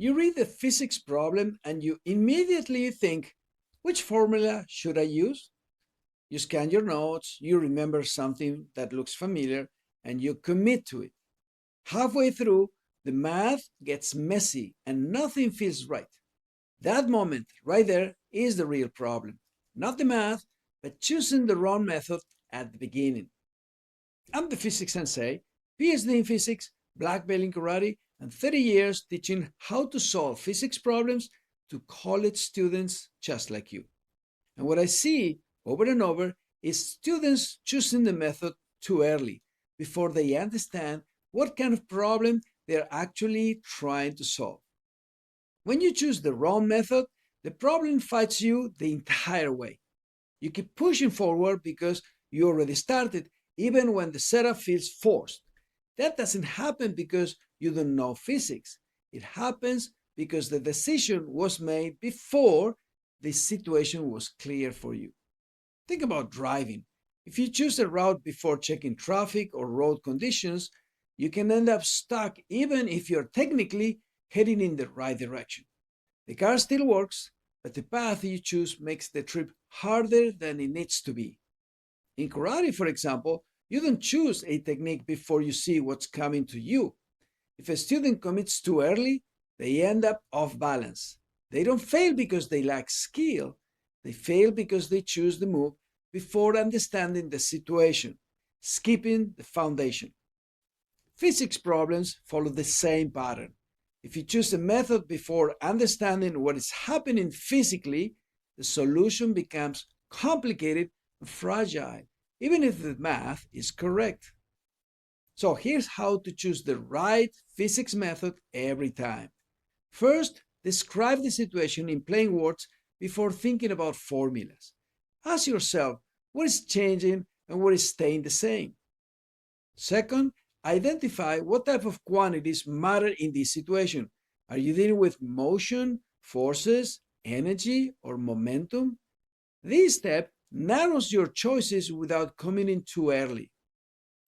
You read the physics problem and you immediately think, which formula should I use? You scan your notes, you remember something that looks familiar, and you commit to it. Halfway through, the math gets messy and nothing feels right. That moment right there is the real problem. Not the math, but choosing the wrong method at the beginning. I'm the physics sensei, PhD in physics, black belt in karate, and 30 years teaching how to solve physics problems to college students just like you. And what I see over and over is students choosing the method too early before they understand what kind of problem they're actually trying to solve. When you choose the wrong method, the problem fights you the entire way. You keep pushing forward because you already started, even when the setup feels forced. That doesn't happen because you don't know physics. It happens because the decision was made before the situation was clear for you. Think about driving. If you choose a route before checking traffic or road conditions, you can end up stuck even if you're technically heading in the right direction. The car still works, but the path you choose makes the trip harder than it needs to be. In karate, for example, you don't choose a technique before you see what's coming to you. If a student commits too early, they end up off balance. They don't fail because they lack skill, they fail because they choose the move before understanding the situation, skipping the foundation. Physics problems follow the same pattern. If you choose a method before understanding what is happening physically, the solution becomes complicated and fragile, even if the math is correct. So here's how to choose the right physics method every time. First, describe the situation in plain words before thinking about formulas. Ask yourself what is changing and what is staying the same. Second, identify what type of quantities matter in this situation. Are you dealing with motion, forces, energy, or momentum? This step narrows your choices without coming in too early.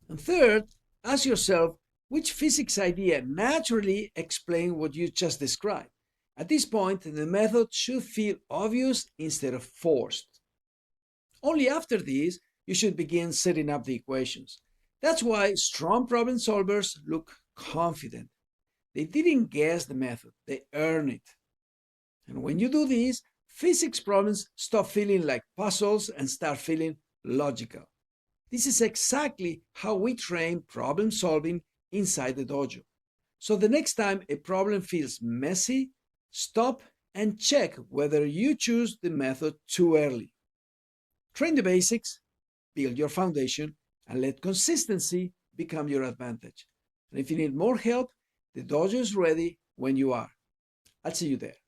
And third, ask yourself which physics idea naturally explains what you just described. At this point, the method should feel obvious instead of forced. Only after this, you should begin setting up the equations. That's why strong problem solvers look confident. They didn't guess the method, they earn it. And when you do this, physics problems stop feeling like puzzles and start feeling logical. This is exactly how we train problem solving inside the dojo. So the next time a problem feels messy, stop and check whether you choose the method too early. Train the basics, build your foundation, and let consistency become your advantage. And if you need more help, the dojo is ready when you are. I'll see you there.